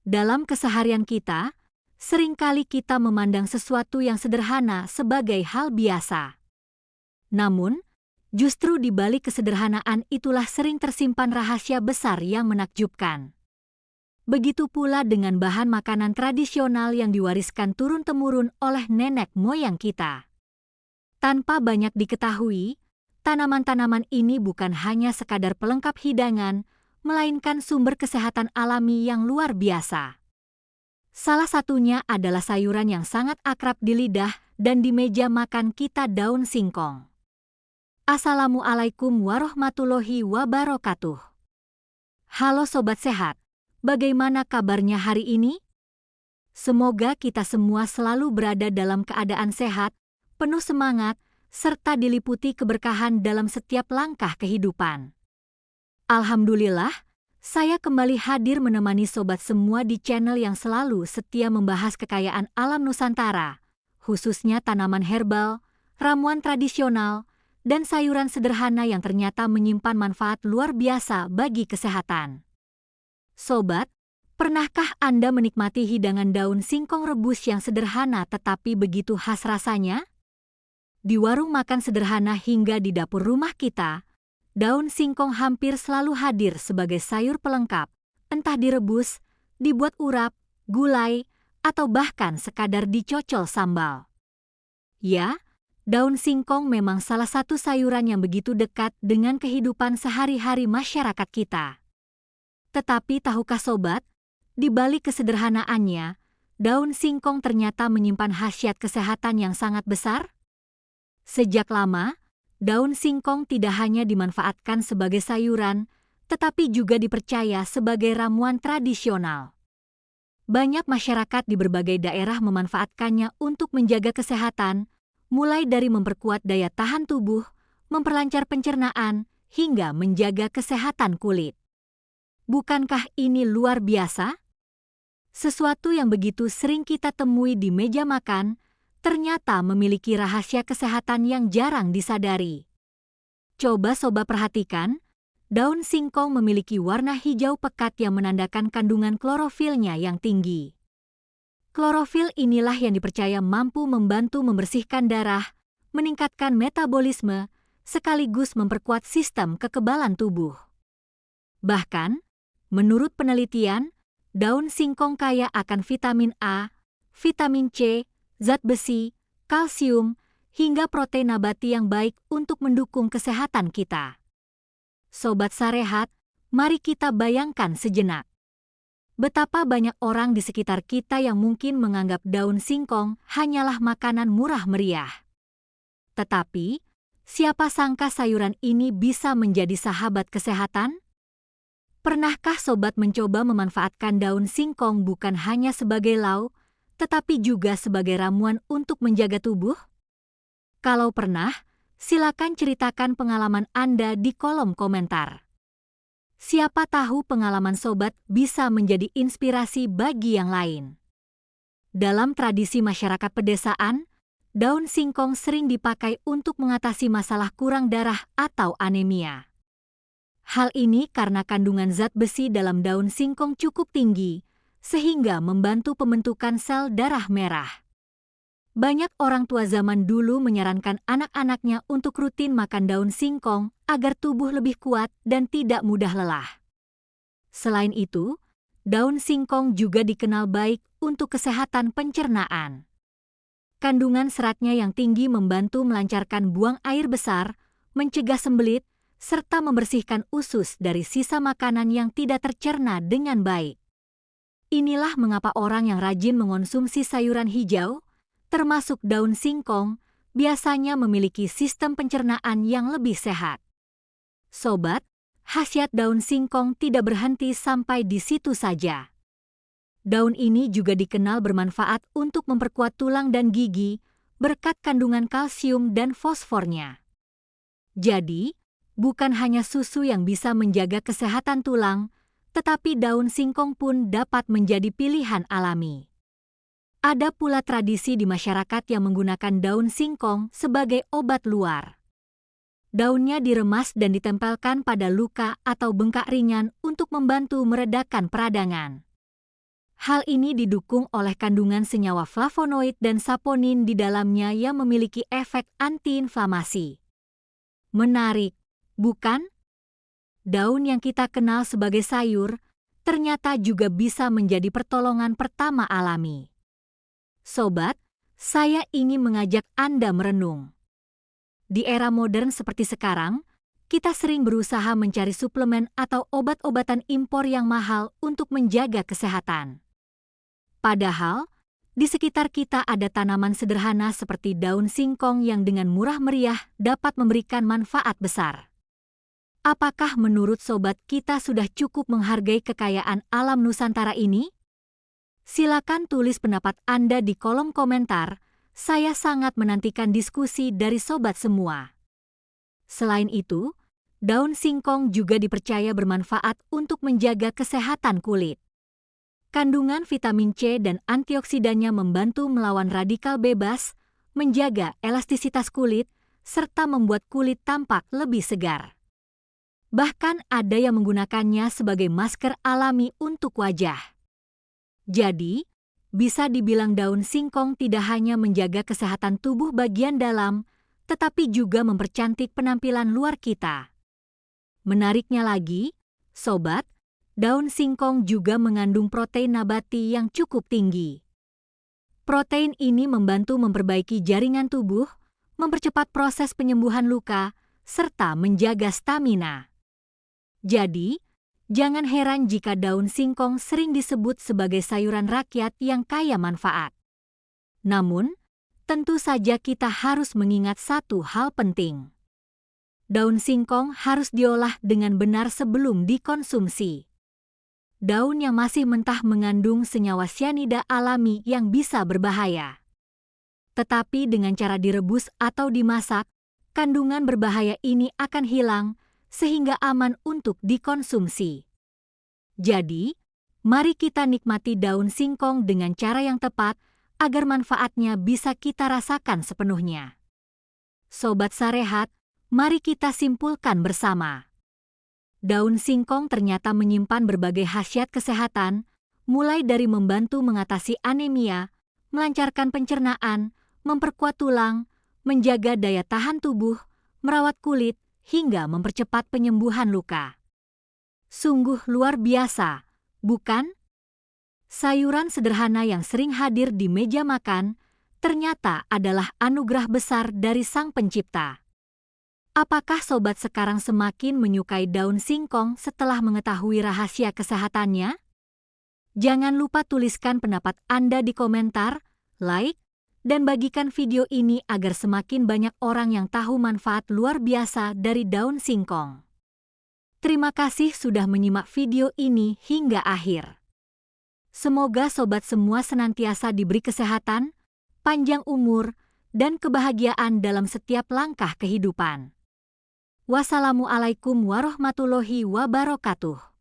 Dalam keseharian kita, seringkali kita memandang sesuatu yang sederhana sebagai hal biasa. Namun, justru di balik kesederhanaan itulah sering tersimpan rahasia besar yang menakjubkan. Begitu pula dengan bahan makanan tradisional yang diwariskan turun-temurun oleh nenek moyang kita. Tanpa banyak diketahui, tanaman-tanaman ini bukan hanya sekadar pelengkap hidangan, melainkan sumber kesehatan alami yang luar biasa. Salah satunya adalah sayuran yang sangat akrab di lidah dan di meja makan kita, daun singkong. Assalamualaikum warahmatullahi wabarakatuh. Halo Sobat Sehat, bagaimana kabarnya hari ini? Semoga kita semua selalu berada dalam keadaan sehat, penuh semangat, serta diliputi keberkahan dalam setiap langkah kehidupan. Alhamdulillah, saya kembali hadir menemani sobat semua di channel yang selalu setia membahas kekayaan alam Nusantara, khususnya tanaman herbal, ramuan tradisional, dan sayuran sederhana yang ternyata menyimpan manfaat luar biasa bagi kesehatan. Sobat, pernahkah Anda menikmati hidangan daun singkong rebus yang sederhana tetapi begitu khas rasanya? Di warung makan sederhana hingga di dapur rumah kita, daun singkong hampir selalu hadir sebagai sayur pelengkap, entah direbus, dibuat urap, gulai, atau bahkan sekadar dicocol sambal. Ya, daun singkong memang salah satu sayuran yang begitu dekat dengan kehidupan sehari-hari masyarakat kita. Tetapi tahukah sobat, di balik kesederhanaannya, daun singkong ternyata menyimpan khasiat kesehatan yang sangat besar? Sejak lama, daun singkong tidak hanya dimanfaatkan sebagai sayuran, tetapi juga dipercaya sebagai ramuan tradisional. Banyak masyarakat di berbagai daerah memanfaatkannya untuk menjaga kesehatan, mulai dari memperkuat daya tahan tubuh, memperlancar pencernaan, hingga menjaga kesehatan kulit. Bukankah ini luar biasa? Sesuatu yang begitu sering kita temui di meja makan, ternyata memiliki rahasia kesehatan yang jarang disadari. Coba sobat perhatikan, daun singkong memiliki warna hijau pekat yang menandakan kandungan klorofilnya yang tinggi. Klorofil inilah yang dipercaya mampu membantu membersihkan darah, meningkatkan metabolisme, sekaligus memperkuat sistem kekebalan tubuh. Bahkan, menurut penelitian, daun singkong kaya akan vitamin A, vitamin C, zat besi, kalsium, hingga protein nabati yang baik untuk mendukung kesehatan kita. Sobat Sarehat, mari kita bayangkan sejenak. Betapa banyak orang di sekitar kita yang mungkin menganggap daun singkong hanyalah makanan murah meriah. Tetapi, siapa sangka sayuran ini bisa menjadi sahabat kesehatan? Pernahkah sobat mencoba memanfaatkan daun singkong bukan hanya sebagai lauk, tetapi juga sebagai ramuan untuk menjaga tubuh? Kalau pernah, silakan ceritakan pengalaman Anda di kolom komentar. Siapa tahu pengalaman sobat bisa menjadi inspirasi bagi yang lain. Dalam tradisi masyarakat pedesaan, daun singkong sering dipakai untuk mengatasi masalah kurang darah atau anemia. Hal ini karena kandungan zat besi dalam daun singkong cukup tinggi, sehingga membantu pembentukan sel darah merah. Banyak orang tua zaman dulu menyarankan anak-anaknya untuk rutin makan daun singkong agar tubuh lebih kuat dan tidak mudah lelah. Selain itu, daun singkong juga dikenal baik untuk kesehatan pencernaan. Kandungan seratnya yang tinggi membantu melancarkan buang air besar, mencegah sembelit, serta membersihkan usus dari sisa makanan yang tidak tercerna dengan baik. Inilah mengapa orang yang rajin mengonsumsi sayuran hijau, termasuk daun singkong, biasanya memiliki sistem pencernaan yang lebih sehat. Sobat, khasiat daun singkong tidak berhenti sampai di situ saja. Daun ini juga dikenal bermanfaat untuk memperkuat tulang dan gigi berkat kandungan kalsium dan fosfornya. Jadi, bukan hanya susu yang bisa menjaga kesehatan tulang, tetapi daun singkong pun dapat menjadi pilihan alami. Ada pula tradisi di masyarakat yang menggunakan daun singkong sebagai obat luar. Daunnya diremas dan ditempelkan pada luka atau bengkak ringan untuk membantu meredakan peradangan. Hal ini didukung oleh kandungan senyawa flavonoid dan saponin di dalamnya yang memiliki efek antiinflamasi. Menarik, bukan? Daun yang kita kenal sebagai sayur ternyata juga bisa menjadi pertolongan pertama alami. Sobat, saya ingin mengajak Anda merenung. Di era modern seperti sekarang, kita sering berusaha mencari suplemen atau obat-obatan impor yang mahal untuk menjaga kesehatan. Padahal, di sekitar kita ada tanaman sederhana seperti daun singkong yang dengan murah meriah dapat memberikan manfaat besar. Apakah menurut sobat kita sudah cukup menghargai kekayaan alam Nusantara ini? Silakan tulis pendapat Anda di kolom komentar. Saya sangat menantikan diskusi dari sobat semua. Selain itu, daun singkong juga dipercaya bermanfaat untuk menjaga kesehatan kulit. Kandungan vitamin C dan antioksidannya membantu melawan radikal bebas, menjaga elastisitas kulit, serta membuat kulit tampak lebih segar. Bahkan ada yang menggunakannya sebagai masker alami untuk wajah. Jadi, bisa dibilang daun singkong tidak hanya menjaga kesehatan tubuh bagian dalam, tetapi juga mempercantik penampilan luar kita. Menariknya lagi, sobat, daun singkong juga mengandung protein nabati yang cukup tinggi. Protein ini membantu memperbaiki jaringan tubuh, mempercepat proses penyembuhan luka, serta menjaga stamina. Jadi, jangan heran jika daun singkong sering disebut sebagai sayuran rakyat yang kaya manfaat. Namun, tentu saja kita harus mengingat satu hal penting. Daun singkong harus diolah dengan benar sebelum dikonsumsi. Daun yang masih mentah mengandung senyawa sianida alami yang bisa berbahaya. Tetapi dengan cara direbus atau dimasak, kandungan berbahaya ini akan hilang sehingga aman untuk dikonsumsi. Jadi, mari kita nikmati daun singkong dengan cara yang tepat agar manfaatnya bisa kita rasakan sepenuhnya. Sobat Sarehat, mari kita simpulkan bersama. Daun singkong ternyata menyimpan berbagai khasiat kesehatan, mulai dari membantu mengatasi anemia, melancarkan pencernaan, memperkuat tulang, menjaga daya tahan tubuh, merawat kulit, hingga mempercepat penyembuhan luka. Sungguh luar biasa, bukan? Sayuran sederhana yang sering hadir di meja makan ternyata adalah anugerah besar dari Sang Pencipta. Apakah sobat sekarang semakin menyukai daun singkong setelah mengetahui rahasia kesehatannya? Jangan lupa tuliskan pendapat Anda di komentar, like, dan bagikan video ini agar semakin banyak orang yang tahu manfaat luar biasa dari daun singkong. Terima kasih sudah menyimak video ini hingga akhir. Semoga sobat semua senantiasa diberi kesehatan, panjang umur, dan kebahagiaan dalam setiap langkah kehidupan. Wassalamualaikum warahmatullahi wabarakatuh.